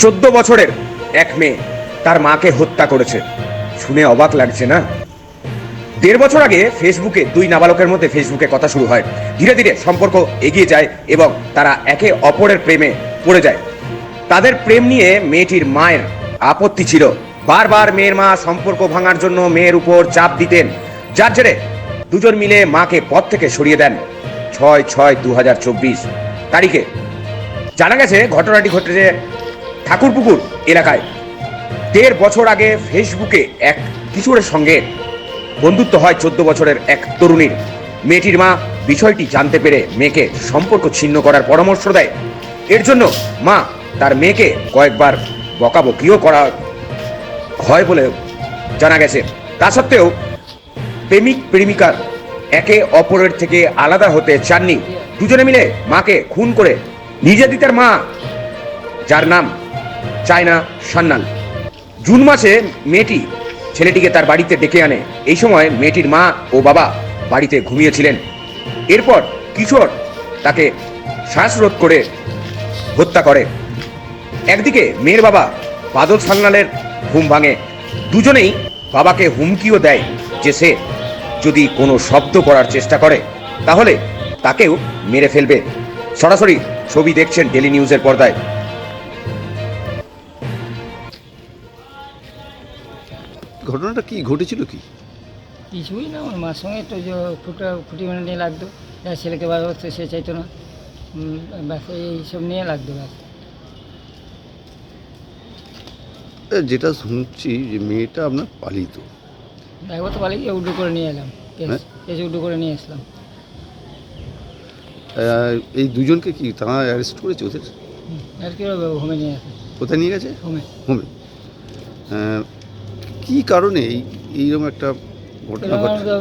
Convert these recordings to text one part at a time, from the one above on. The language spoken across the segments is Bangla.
14 বছরের এক মেয়ে তার মাকে হত্যা করেছে। শুনে অবাক লাগছে না? 1.5 বছর আগে ফেসবুকে দুই নাবালকের মধ্যে ফেসবুকে কথা শুরু হয়। ধীরে ধীরে সম্পর্ক এগিয়ে যায় এবং তারা একে অপরের প্রেমে পড়ে যায়। তাদের প্রেম নিয়ে মেয়েটির মায়ের আপত্তি ছিল। বারবার মেয়ের মা সম্পর্ক ভাঙার জন্য মেয়ের উপর চাপ দিতেন, যার জেরে দুজন মিলে মাকে পথ থেকে সরিয়ে দেন 6/6/2024 তারিখে। জানা গেছে ঘটনাটি ঘটেছে ঠাকুরপুকুর এলাকায়। 1.5 বছর আগে ফেসবুকে এক কিশোরের সঙ্গে বন্ধুত্ব হয় 14 বছরের এক তরুণীর। মেয়েটির মা বিষয়টি জানতে পেরে মেয়েকে সম্পর্ক ছিন্ন করার পরামর্শ দেয়। এর জন্য মা তার মেয়েকে কয়েকবার বকাবকিও করা হয় বলে জানা গেছে। তা সত্ত্বেও প্রেমিক প্রেমিকার একে অপরের থেকে আলাদা হতে চাননি। দুজনে মিলে মাকে খুন করে নির্যাতিতার মা, যার নাম চায়না সান্যাল, জুন মাসে মেয়েটি ছেলেটিকে তার বাড়িতে ডেকে আনে। এই সময় মেয়েটির মা ও বাবা বাড়িতে ঘুমিয়েছিলেন। এরপর কিশোর তাকে শ্বাসরোধ করে হত্যা করে। একদিকে মেয়ের বাবা বাদল সান্যালের ঘুম ভাঙে। দুজনেই বাবাকে হুমকিও দেয় যে সে যদি কোনো শব্দ করার চেষ্টা করে তাহলে তাকেও মেরে ফেলবে। সরাসরি ছবি দেখছেন ডেলি নিউজের পর্দায়। ঘটনাটা কি ঘটেছিল কি? কিছুই না, আমার মার সঙ্গে একটু খুঁটি মানে নিয়ে লাগতো, যার ছেলেকে ভালোবাসতো সে চাইতো না, ব্যাস এইসব নিয়ে লাগতো ব্যাস। যেটা শুনছি যে মেয়েটা আপনার পালিত। একবার তো পালিয়ে উড্ডু করে নিয়ে এলাম, হ্যাঁ? কেস উড্ডু করে নিয়ে আসলাম। এই দুজনকে কি তারা অ্যারেস্ট করেছে ওদের? আর কি হোমে নিয়ে আসে, কোথায় নিয়ে গেছে? হোমে। হোমে। কি কারণে এইরকম একটা ঘটনা এরকম ঘটে?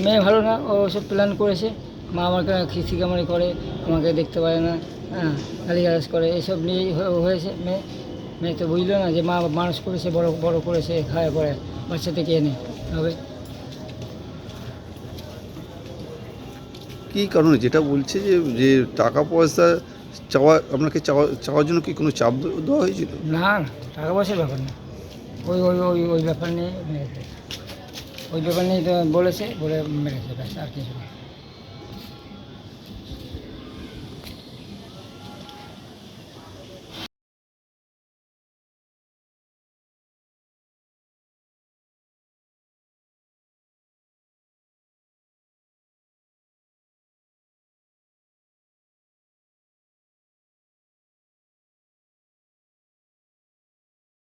মেয়ে ভালো না, ও সব প্ল্যান করেছে। মা আমাকে খিচিকামারি করে, আমাকে দেখতে পারে না, হ্যাঁ, গালিগালাজ করে, এসব নিয়েই হয়েছে। মেয়ে তো বুঝলো না যে মা মানুষ করেছে, বড় বড় করেছে, খায় পরে বাচ্চা থেকে এনে হবে। কি কারণে যেটা বলছে যে যে টাকা পয়সা চাওয়ার জন্য কি কোনো চাপ দেওয়া হয়েছিল? না না, টাকা পয়সার ব্যাপার না, ওই ওই ওই ওই ব্যাপার নিয়ে মেরেছে। ওই ব্যাপার নিয়ে তো বলেছে, বলে মেরেছে ব্যাস, আর কিছু না।